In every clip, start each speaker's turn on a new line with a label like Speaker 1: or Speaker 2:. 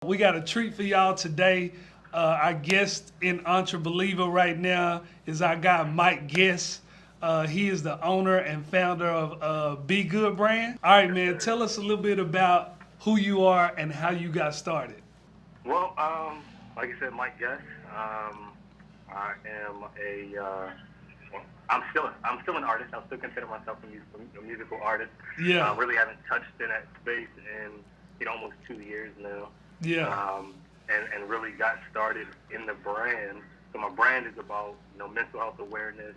Speaker 1: We got a treat for y'all today. Our guest in Believer right now is our guy Mike Gis. He is the owner and founder of Be Good brand. All right, man, tell us a little bit about who you are and how you got started.
Speaker 2: Well, like I said, Mike Gis. I am I'm still an artist. I still consider myself a musical artist.
Speaker 1: Yeah,
Speaker 2: Really haven't touched in that space in almost 2 years now.
Speaker 1: yeah,
Speaker 2: And really got started in the brand. So my brand is about mental health awareness,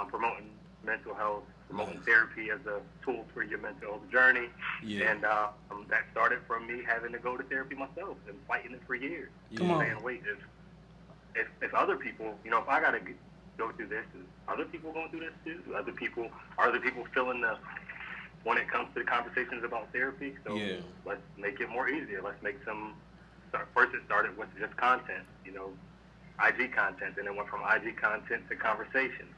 Speaker 2: promoting mental health, promoting
Speaker 3: Nice.
Speaker 2: therapy as a tool for your mental health journey.
Speaker 3: Yeah.
Speaker 2: And that started from me having to go to therapy myself and fighting it for years.
Speaker 1: Come on.
Speaker 2: Saying, wait, if other people, if I gotta go through this, is other people going through this too? Are other people feeling the when it comes to the conversations about therapy? So
Speaker 3: Yeah.
Speaker 2: let's make it more easier. Let's make first it started with just content, IG content, and it went from IG content to conversations.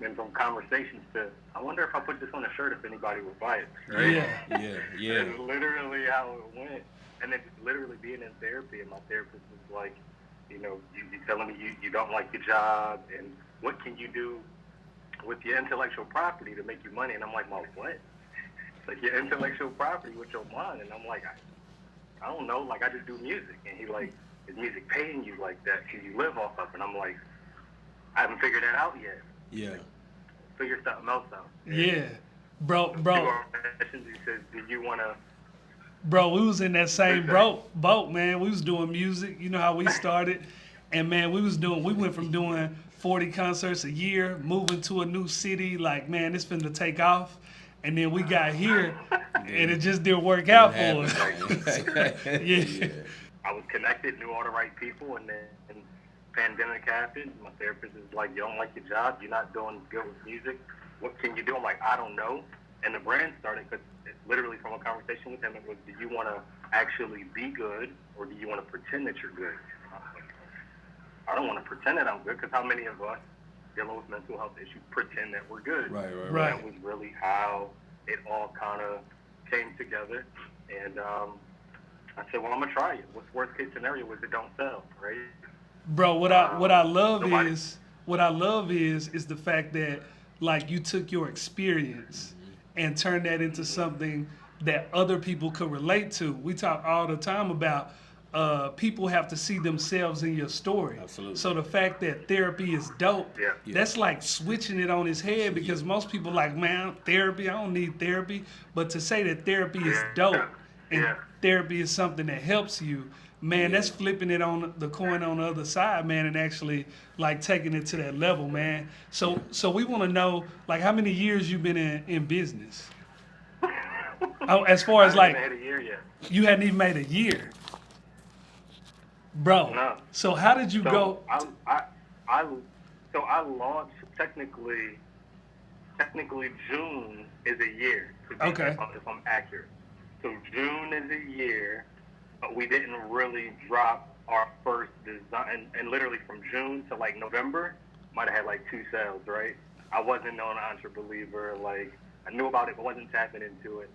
Speaker 2: Then from conversations to, I wonder if I put this on a shirt if anybody would buy it. Right?
Speaker 3: Yeah.
Speaker 2: That's literally how it went. And then just literally being in therapy, and my therapist was like, you telling me you don't like your job, and what can you do with your intellectual property to make you money? And I'm like, well, what? Like your intellectual property with your mind. And I'm like, I don't know, like I just do music. And he like, is music paying you like that? Can you live off of it? And I'm like, I haven't figured that out yet.
Speaker 3: Yeah.
Speaker 2: Figure something else out.
Speaker 1: yeah. Bro,
Speaker 2: He says, do you want to?
Speaker 1: we was in that same boat, man. We was doing music. You know how we started. And man, we went from doing 40 concerts a year, moving to a new city, like, man, it's finna take off. And then we got here, and it just didn't work out for us. Yeah.
Speaker 2: I was connected, knew all the right people, and then pandemic happened. My therapist is like, you don't like your job, you're not doing good with music. What can you do? I'm like, I don't know. And the brand started because literally from a conversation with him, it was, do you want to actually be good, or do you want to pretend that you're good? I don't want to pretend that I'm good, because how many of us dealing with mental health issues pretend that we're good?
Speaker 3: Right.
Speaker 2: That was really how it all kind of came together. And I said, well, I'm gonna try it. What's worst case scenario is it don't sell, right?
Speaker 1: Bro, what I love
Speaker 2: nobody-
Speaker 1: is the fact that like you took your experience and turned that into something that other people could relate to. We talk all the time about people have to see themselves in your story.
Speaker 3: Absolutely.
Speaker 1: So the fact that therapy is dope,
Speaker 2: Yeah.
Speaker 1: that's like switching it on his head, because most people like, man, therapy, I don't need therapy. But to say that therapy is dope and
Speaker 2: Yeah.
Speaker 1: therapy is something that helps you, man, that's flipping it on the coin on the other side, man, and actually like taking it to that level, man. So we want to know, like, how many years you've been in business? As far as
Speaker 2: I
Speaker 1: like,
Speaker 2: haven't had a year yet.
Speaker 1: you hadn't even made a year, bro.
Speaker 2: No.
Speaker 1: So how did you go?
Speaker 2: So I launched technically June is a year.
Speaker 1: Okay.
Speaker 2: If I'm accurate. So June is a year, but we didn't really drop our first design, and literally from June to like November, might have had like 2 sales, right? I wasn't on Believer, like I knew about it, but wasn't tapping into it.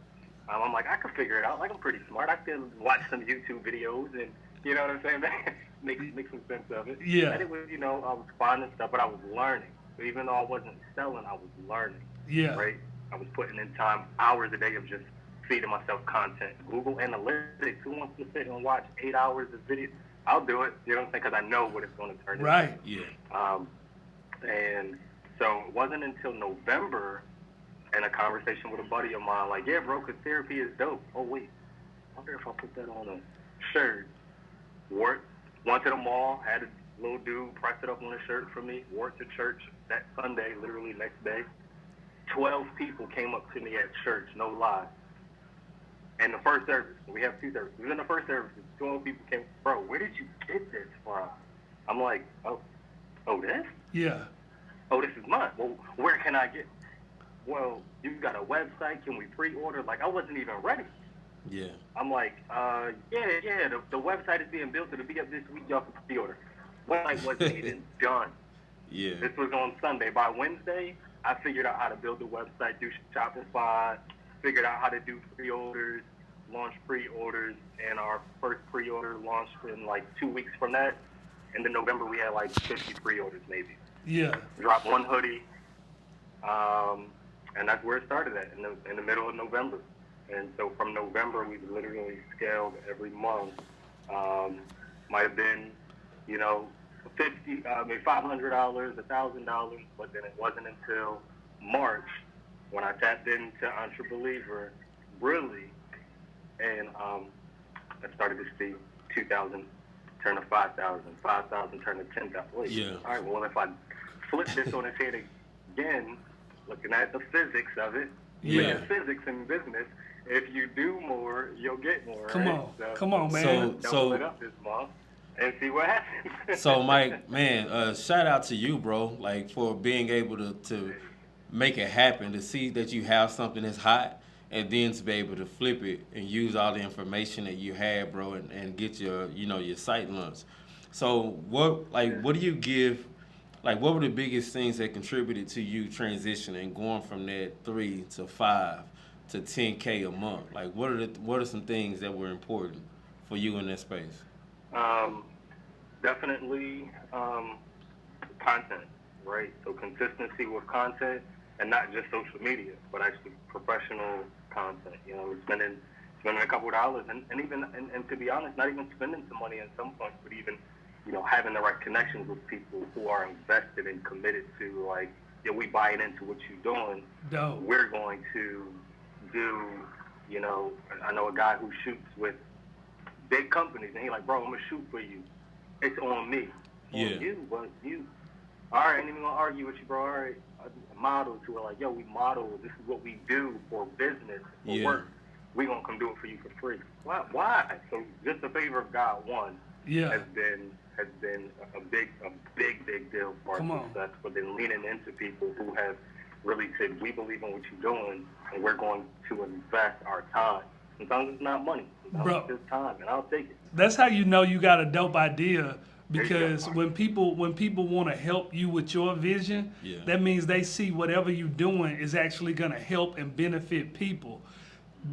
Speaker 2: I'm like, I could figure it out. Like I'm pretty smart. I could watch some YouTube videos and you know what I'm saying? make some sense of it.
Speaker 1: Yeah.
Speaker 2: And it was, I was finding stuff, but I was learning. So even though I wasn't selling, I was learning.
Speaker 1: Yeah.
Speaker 2: Right? I was putting in time, hours a day of just feeding myself content. Google Analytics, who wants to sit and watch 8 hours of video? I'll do it, you know what I'm saying? Because I know what it's going to turn into.
Speaker 1: Right.
Speaker 3: Yeah.
Speaker 2: And so it wasn't until November, and a conversation with a buddy of mine, like, yeah, bro, because therapy is dope. Oh, wait, I wonder if I put that on a shirt. Went to the mall, had a little dude press it up on a shirt for me, wore it to church that Sunday, literally next day. 12 people came up to me at church, no lie. And the first service, we have 2 services. In the first service, 12 people came, bro, where did you get this from? I'm like, oh, this?
Speaker 1: Yeah.
Speaker 2: Oh, this is mine. Well, where can I get? Well, you got a website, can we pre-order? Like, I wasn't even ready.
Speaker 3: Yeah.
Speaker 2: I'm like, yeah, the website is being built. It'll be up this week. Y'all can pre-order. Website wasn't even done.
Speaker 3: Yeah.
Speaker 2: This was on Sunday. By Wednesday, I figured out how to build the website, do Shopify, figured out how to do pre-orders, launched pre-orders, and our first pre-order launched in like 2 weeks from that. And then November we had like 50 pre-orders maybe.
Speaker 1: Yeah.
Speaker 2: Dropped one hoodie, and that's where it started at in the middle of November. And so from November we've literally scaled every month. Might have been, you know, $500, $1,000, but then it wasn't until March when I tapped into Entrebeliever really, and I started to see 2,000 turn to 5,000, 5,000 turn to 10,000. Wait,
Speaker 3: Yeah.
Speaker 2: all right, well, if I flip this on its head again, looking at the physics of it,
Speaker 1: Yeah.
Speaker 2: physics in business, if you do more, you'll get more.
Speaker 1: Come
Speaker 2: right?
Speaker 1: on.
Speaker 2: So,
Speaker 1: Come on, man.
Speaker 2: double it up this month and see what happens.
Speaker 3: So Mike, man, shout out to you, bro, like for being able to make it happen, to see that you have something that's hot, and then to be able to flip it and use all the information that you had, bro, and get your, you know, your site launched. So what do you give, like what were the biggest things that contributed to you transitioning, going from that 3 to 5 to 10K a month? Like what are some things that were important for you in that space?
Speaker 2: Definitely content, right? So consistency with content, and not just social media, but actually professional content. You know, spending a couple of dollars, and even and to be honest, not even spending some money at some point, but even, you know, having the right connections with people who are invested and committed to, like, yeah, we buying into what you're doing.
Speaker 1: Dope.
Speaker 2: We're going to do, you know, I know a guy who shoots with big companies, and he's like, bro, I'm gonna shoot for you. It's on me.
Speaker 3: Yeah.
Speaker 2: On you, but you. All right, I ain't even gonna argue with you, bro. All right, models who are like, yo, we model. This is what we do for business, for work. We gonna come do it for you for free. Why? So just the favor of God, one, has been a big deal for our success. But then leaning into people who have really said, we believe in what you're doing, and we're going to invest our time. Sometimes it's not money. Sometimes it's just time, and I'll take it.
Speaker 1: That's how you know you got a dope idea. Because when people want to help you with your vision, that means they see whatever you're doing is actually going to help and benefit people.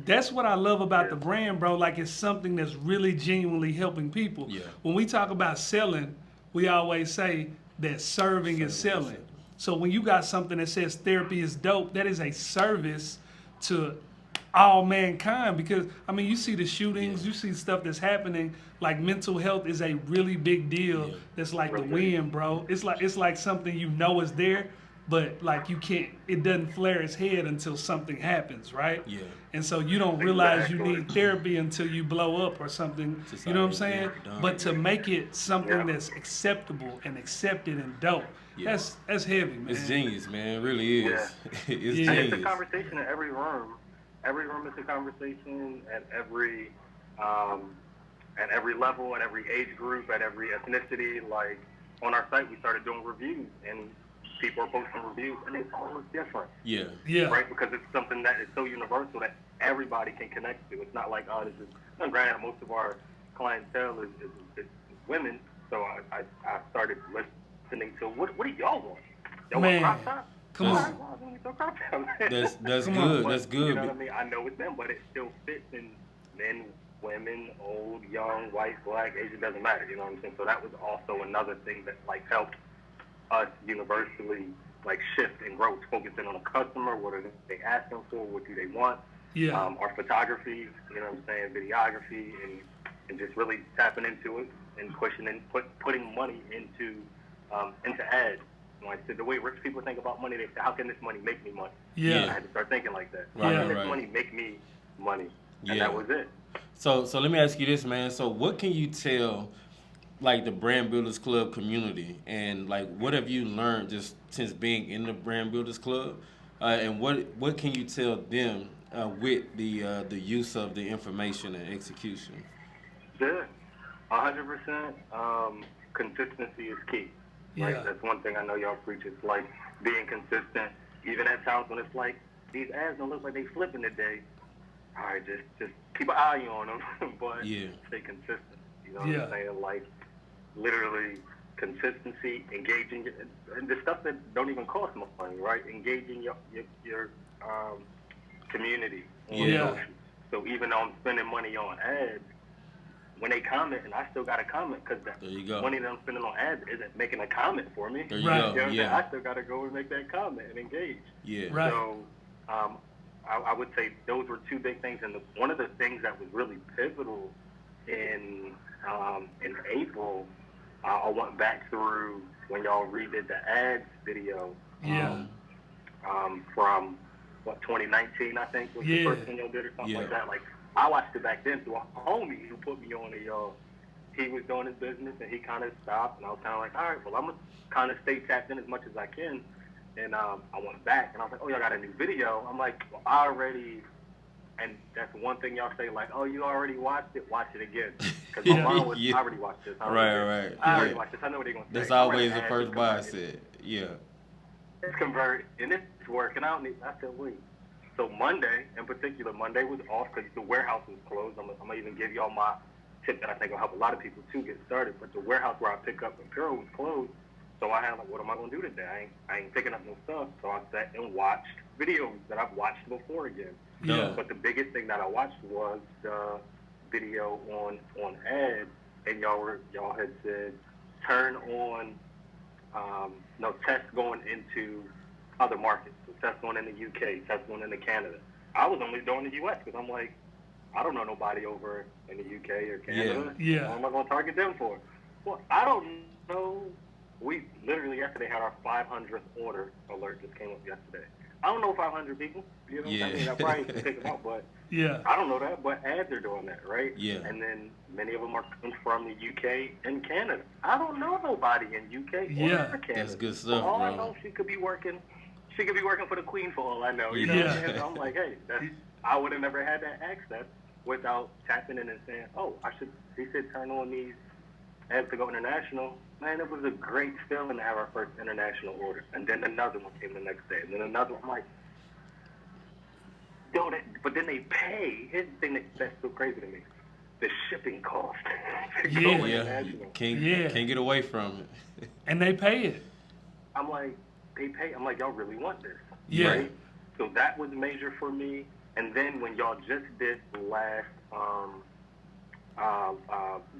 Speaker 1: That's what I love about the brand, bro. Like, it's something that's really genuinely helping people.
Speaker 3: Yeah.
Speaker 1: When we talk about selling, we always say that serving is selling. So when you got something that says therapy is dope, that is a service to all mankind. Because, I mean, you see the shootings, you see stuff that's happening. Like, mental health is a really big deal. That's like the wind, bro. It's like something you know is there, but like it doesn't flare its head until something happens, right?
Speaker 3: Yeah.
Speaker 1: And so you don't realize you need therapy until you blow up or something. You know what I'm saying? But to make it something that's acceptable and accepted and dope, that's heavy, man.
Speaker 3: It's genius, man. It really is.
Speaker 2: Yeah.
Speaker 3: It's
Speaker 2: And
Speaker 3: genius.
Speaker 2: it's a conversation in every room. Every room is a conversation at every level, at every age group, at every ethnicity. Like, on our site, we started doing reviews, and people are posting reviews, and they all look different.
Speaker 3: Yeah.
Speaker 2: Right? Because it's something that is so universal that everybody can connect to. It's not like, oh, this is, and granted, most of our clientele is women, so I started listening to, what do y'all want? Y'all want crop tops?
Speaker 1: Come on.
Speaker 3: That's good.
Speaker 2: But,
Speaker 3: That's good.
Speaker 2: You know what I mean? I know it's them, but it still fits in men, women, old, young, white, black, Asian, doesn't matter. You know what I'm saying? So that was also another thing that, like, helped us universally, like, shift and grow, focusing on the customer. What are they asking for? What do they want?
Speaker 1: Yeah.
Speaker 2: Our photography, you know what I'm saying, videography, and just really tapping into it and pushing and putting money into ads. When I said the way rich people think about money, they say, how can this money make me money?
Speaker 1: Yeah.
Speaker 2: I had to start thinking like that.
Speaker 3: Right,
Speaker 2: How can this
Speaker 3: right.
Speaker 2: money make me money? And
Speaker 3: Yeah.
Speaker 2: that was it.
Speaker 3: So let me ask you this, man. So what can you tell, like, the Brand Builders Club community, and like what have you learned just since being in the Brand Builders Club, and what can you tell them with the use of the information and execution?
Speaker 2: Yeah, 100%. Consistency is key. Right?
Speaker 1: Yeah.
Speaker 2: That's one thing I know y'all preach. It's like being consistent, even at times when it's like these ads don't look like they flipping today. All right, just keep an eye on them, but stay consistent. You know what I'm saying? Like, literally consistency, engaging, and the stuff that don't even cost money, right? Engaging your community on social. So even though I'm spending money on ads, when they comment, and I still got to comment because
Speaker 3: There you go.
Speaker 2: the money that I'm spending on ads isn't making a comment for me.
Speaker 3: There you
Speaker 1: Right.
Speaker 3: go.
Speaker 2: You know what I'm saying?
Speaker 3: Yeah.
Speaker 2: I still got to go and make that comment and engage.
Speaker 3: Yeah.
Speaker 1: Right.
Speaker 2: So I would say those were two big things. And one of the things that was really pivotal in April, I went back through when y'all redid the ads video.
Speaker 1: Yeah.
Speaker 2: From what 2019, I think was the first one y'all did or something like that. Like I watched it back then through a homie who put me on it, y'all. He was doing his business and he kind of stopped, and I was kind of like, all right, well I'm gonna kind of stay tapped in as much as I can. And I went back and I was like, oh, y'all got a new video. I'm like, well, I already. And that's one thing y'all say, like, oh, you already watched it, watch it again. Because my mom was, I already watched this.
Speaker 3: Right.
Speaker 2: I already watched this. I know what they're going to say.
Speaker 3: That's always the first mindset. Yeah.
Speaker 2: It's converted, and it's working out. I said, wait. So Monday, in particular, Monday was off because the warehouse was closed. I'm going to even give y'all my tip that I think will help a lot of people, too, get started. But the warehouse where I pick up apparel was closed. So I had, like, what am I going to do today? I ain't picking up no stuff. So I sat and watched videos that I've watched before again.
Speaker 1: Yeah.
Speaker 2: But the biggest thing that I watched was the video on ads, and y'all had said turn on, test going into other markets. So test going into UK, test going into Canada. I was only doing the US because I'm like, I don't know nobody over in the UK or Canada.
Speaker 1: Yeah.
Speaker 2: What am I going to target them for? Well, I don't know. We literally yesterday had our 500th order alert just came up yesterday. I don't know 500 people. You know, I mean, I probably can pick them up, but I don't know that. But ads are doing that, right?
Speaker 3: Yeah.
Speaker 2: And then many of them are coming from the UK and Canada. I don't know nobody in UK or Canada.
Speaker 3: That's good stuff,
Speaker 2: for all
Speaker 3: bro.
Speaker 2: I know, she could be working. She could be working for the Queen for all I know. You know what I'm saying? So I'm like, hey, I would have never had that access without tapping in and saying, oh, he said turn on these ads to go international. Man, it was a great feeling to have our first international order. And then another one came the next day. And then another one. I'm like, yo, but then they pay. Here's the thing that's so crazy to me. The shipping cost.
Speaker 3: Can't get away from it.
Speaker 1: And they pay it.
Speaker 2: I'm like, they pay. I'm like, y'all really want this.
Speaker 1: Yeah.
Speaker 2: Right? So that was major for me. And then when y'all just did the last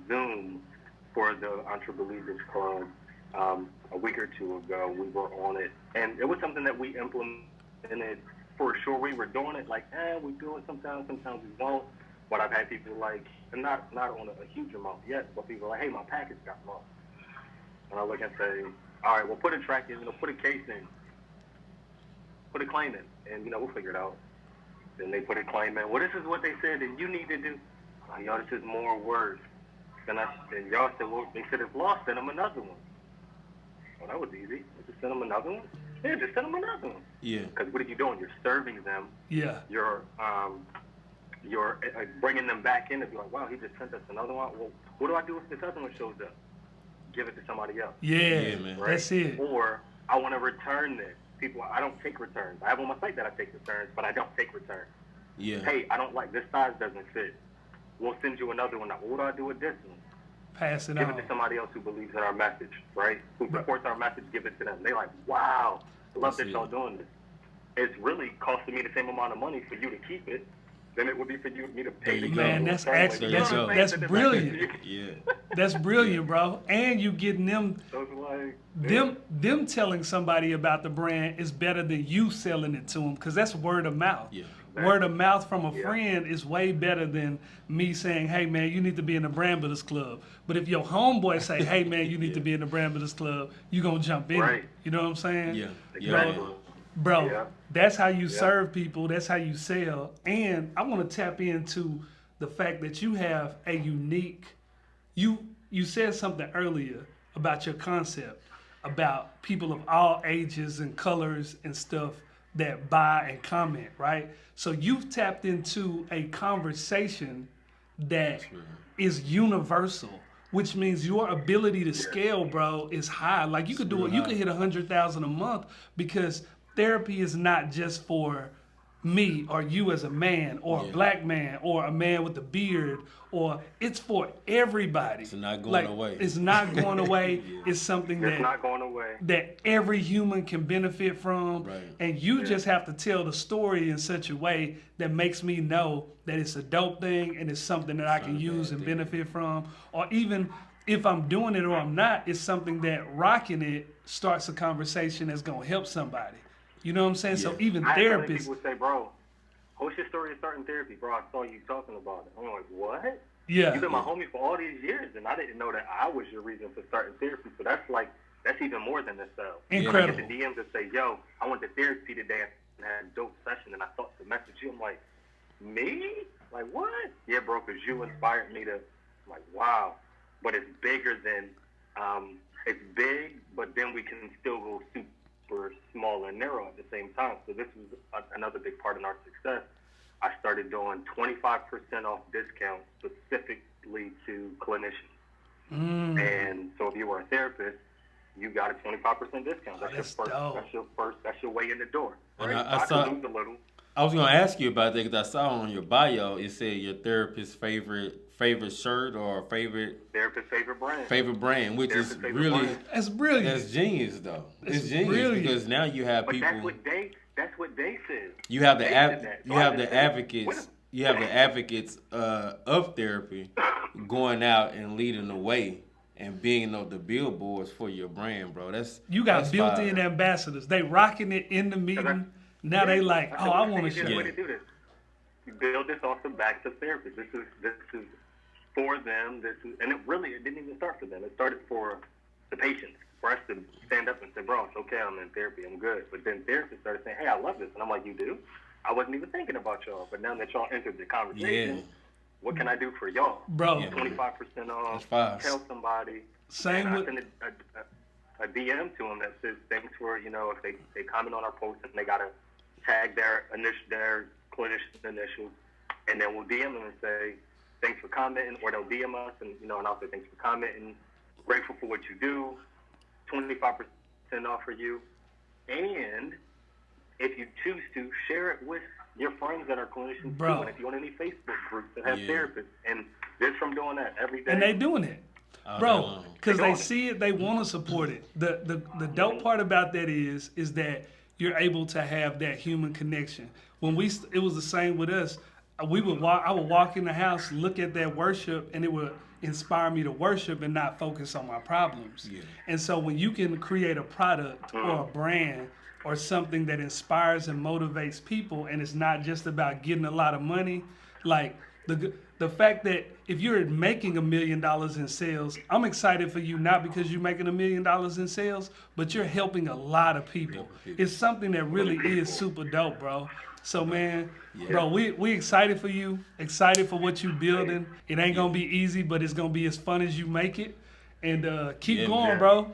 Speaker 2: Zoom for the Entrepreneurs Club a week or two ago, we were on it, and it was something that we implemented for sure. We were doing it like, we do it sometimes we don't. But I've had people like, and not on a huge amount yet, but people are like, hey, my package got lost. And I look and say, all right, well, put a track in, put a case in, put a claim in, and we'll figure it out. Then they put a claim in. Well, this is what they said, and you need to do. Oh, y'all, this is more words. And y'all said, well, they said it's lost, send them another one. Well, that was easy. Just send them another one? Yeah, just send them another one.
Speaker 3: Yeah.
Speaker 2: Because what are you doing? You're serving them.
Speaker 1: Yeah.
Speaker 2: You're bringing them back in to be like, wow, he just sent us another one. Well, what do I do if this other one shows up? Give it to somebody else.
Speaker 1: Yeah,
Speaker 3: man.
Speaker 2: Right?
Speaker 1: That's it.
Speaker 2: Or I want to return this. People, I don't take returns. I have on my site that I take returns, but I don't take returns.
Speaker 3: Yeah.
Speaker 2: Hey, I don't like this size doesn't fit. We'll send you another one. What do I do with this one?
Speaker 1: Pass it
Speaker 2: Give
Speaker 1: on.
Speaker 2: it to somebody else who believes in our message, right? Who supports our message, give it to them. They're like, wow, I love that y'all doing this. It's really costing me the same amount of money for you to keep it than it would be for me to pay to go.
Speaker 1: Man, that's actually that's brilliant.
Speaker 3: Yeah.
Speaker 1: That's brilliant, bro. And you getting them them telling somebody about the brand is better than you selling it to them, because that's word of mouth.
Speaker 3: Yeah.
Speaker 1: Word of mouth from a friend is way better than me saying, hey, man, you need to be in the Brand Builders Club. But if your homeboy say, hey, man, you need to be in the Brand Builders Club, you going to jump in it. You know what I'm saying?
Speaker 3: Yeah.
Speaker 2: Exactly.
Speaker 1: Bro, that's how you serve people. That's how you sell. And I want to tap into the fact that you have a unique, you said something earlier about your concept, about people of all ages and colors and stuff that buy and comment, right? So you've tapped into a conversation that is universal, which means your ability to scale, bro, is high. Like you could do it, you could hit 100,000 a month, because therapy is not just for me or you as a man or a black man or a man with a beard, or it's for everybody.
Speaker 3: It's not going away.
Speaker 1: It's not going away. It's something
Speaker 2: It's not going away.
Speaker 1: that every human can benefit from.
Speaker 3: Right.
Speaker 1: And you just have to tell the story in such a way that makes me know that it's a dope thing and it's something that I can use and benefit from. Or even if I'm doing it or I'm not, it's something that rocking it starts a conversation that's going to help somebody. You know what I'm saying? So even
Speaker 2: I had
Speaker 1: therapists.
Speaker 2: people say, bro, what's your story of starting therapy? Bro, I saw you talking about it. I'm like, what?
Speaker 1: Yeah.
Speaker 2: You've been my homie for all these years, and I didn't know that I was your reason for starting therapy. So that's even more than this.
Speaker 1: Incredible.
Speaker 2: I get the DMs that say, yo, I went to therapy today and had a dope session, and I thought to message you. I'm like, me? Like, what? Yeah, bro, because you inspired me to, I'm like, wow. But it's bigger than, it's big, but then we can still go super small and narrow at the same time. So this was another big part in our success. I started doing 25% off discounts specifically to clinicians. And so if you were a therapist, you got a 25% discount. That's your way in the door. Right?
Speaker 3: I
Speaker 2: saw lose a little.
Speaker 3: I was gonna ask you about that because I saw on your bio it said your therapist's favorite shirt or
Speaker 2: Therapist's favorite
Speaker 3: brand, which is really
Speaker 2: brand.
Speaker 1: That's brilliant.
Speaker 3: That's genius though. It's genius
Speaker 1: brilliant.
Speaker 3: because now you have
Speaker 2: But
Speaker 3: people.
Speaker 2: that's what they said.
Speaker 3: You have the
Speaker 2: They said that. So
Speaker 3: you
Speaker 2: I
Speaker 3: have
Speaker 2: just
Speaker 3: the
Speaker 2: said,
Speaker 3: advocates.
Speaker 2: "What?"
Speaker 3: You have the advocates of therapy going out and leading the way and being on the billboards for your brand, bro.
Speaker 1: You got
Speaker 3: that's
Speaker 1: built-in
Speaker 3: fire.
Speaker 1: ambassadors. They rocking it in the meeting. Now they like, oh, I want to
Speaker 2: Here's
Speaker 1: share.
Speaker 2: the way to do this. You build this off the backs of therapists. This is for them. And it didn't even start for them. It started for the patients. For us to stand up and say, bro, it's okay, I'm in therapy, I'm good. But then therapists started saying, hey, I love this. And I'm like, you do? I wasn't even thinking about y'all. But now that y'all entered the conversation, what can I do for y'all?
Speaker 1: Bro.
Speaker 2: 25% off.
Speaker 3: That's
Speaker 2: Tell somebody.
Speaker 1: Same
Speaker 2: and
Speaker 1: with...
Speaker 2: I send a DM to them that says, thanks for, if they comment on our post and they got to tag their clinician initials. And then we'll DM them and say, thanks for commenting. Or they'll DM us and I'll say, thanks for commenting. Grateful for what you do. 25% off for you. And if you choose to, share it with your friends that are clinicians too. And if you're on any Facebook groups that have therapists, and just from doing that every day.
Speaker 1: And they doing it. Bro, because they see it, they want to support it. The dope part about that is that you're able to have that human connection. When it was the same with us. I would walk in the house, look at that worship, and it would inspire me to worship and not focus on my problems. Yeah. And so when you can create a product or a brand or something that inspires and motivates people, and it's not just about getting a lot of money, like the fact that if you're making $1 million in sales, I'm excited for you, not because you're making $1 million in sales, but you're helping a lot of people. It's something that really is super dope, bro. So, man, bro, we excited for you, excited for what you building. It ain't going to be easy, but it's going to be as fun as you make it. And keep going, bro.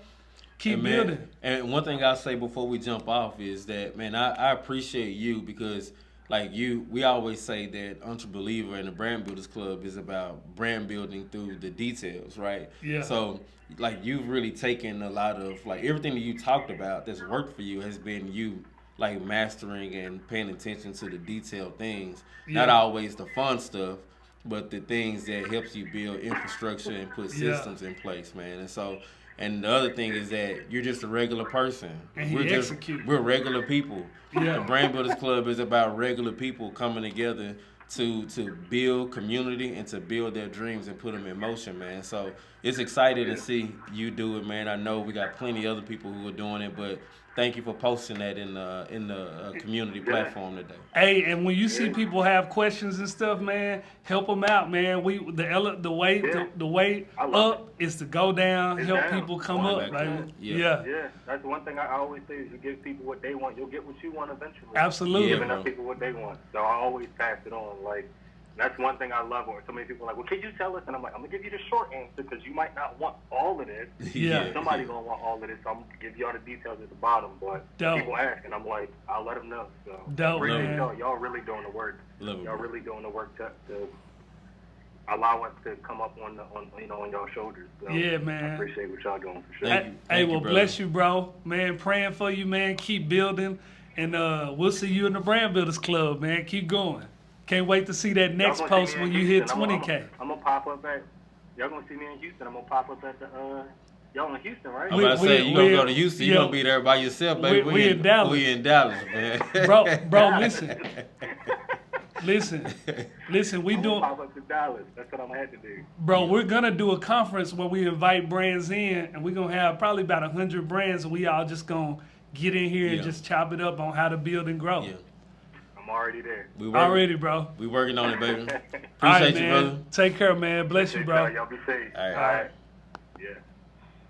Speaker 1: Keep building.
Speaker 3: And one thing I'll say before we jump off is that, man, I appreciate you because, like we always say that Entrebeliever and the Brand Builders Club is about brand building through the details, right?
Speaker 1: Yeah.
Speaker 3: So, like, you've really taken a lot of, like, everything that you talked about that's worked for you has been you, like, mastering and paying attention to the detailed things. Not always the fun stuff, but the things that helps you build infrastructure and put systems in place, man. And so, and the other thing is that you're just a regular person.
Speaker 1: And
Speaker 3: we're regular people. The Brand Builders Club is about regular people coming together to build community and to build their dreams and put them in motion, man. So it's exciting to see you do it, man. I know we got plenty of other people who are doing it, but thank you for posting that in the community platform today.
Speaker 1: Hey, and when you see people have questions and stuff, man, help them out, man. The way up is to go down, help people come up, right?
Speaker 2: Yeah, that's one thing I always say is you give people what they want, you'll get what you want eventually.
Speaker 1: Absolutely.
Speaker 2: Giving up people what they want. So I always pass it on. Like, that's one thing I love when so many people are like, well, could you tell us? And I'm like, I'm going to give you the short answer because you might not want all of this. Somebody's going to want all of this, so I'm going to give you all the details at the bottom. But people ask, and I'm like, I'll let them know. So appreciate y'all really doing the work. Y'all really doing the work to allow us to come up on y'all shoulders. So
Speaker 1: yeah, man.
Speaker 2: I appreciate what y'all doing for sure.
Speaker 3: Thank you,
Speaker 1: bless you, bro. Man, praying for you, man. Keep building. And we'll see you in the Brand Builders Club, man. Keep going. Can't wait to see that next
Speaker 2: Y'all gonna
Speaker 1: post
Speaker 2: see me
Speaker 1: when
Speaker 2: in
Speaker 1: you hit
Speaker 2: Houston.
Speaker 1: 20K.
Speaker 2: I'm gonna pop up at. Y'all gonna see me in Houston. I'm gonna pop up at the. Y'all in Houston, right?
Speaker 3: I'm about to say, you gonna go to Houston, you
Speaker 1: yo,
Speaker 3: gonna be there by yourself, baby.
Speaker 1: we in Dallas.
Speaker 3: We in Dallas, man.
Speaker 1: Bro, listen, we
Speaker 2: I'm
Speaker 1: doing.
Speaker 2: gonna pop up to Dallas. That's what I'm gonna have to do.
Speaker 1: Bro, we're gonna do a conference where we invite brands in, and we're gonna have probably about 100 brands, and we all just gonna get in here and just chop it up on how to build and grow.
Speaker 3: Yeah.
Speaker 2: I'm already there.
Speaker 1: Already, bro.
Speaker 3: We working on it, baby.
Speaker 1: All right,
Speaker 3: Appreciate you,
Speaker 1: man.
Speaker 3: brother.
Speaker 1: Take care, man. Bless you, bro.
Speaker 2: Y'all be safe.
Speaker 3: All right.
Speaker 2: All right. Yeah.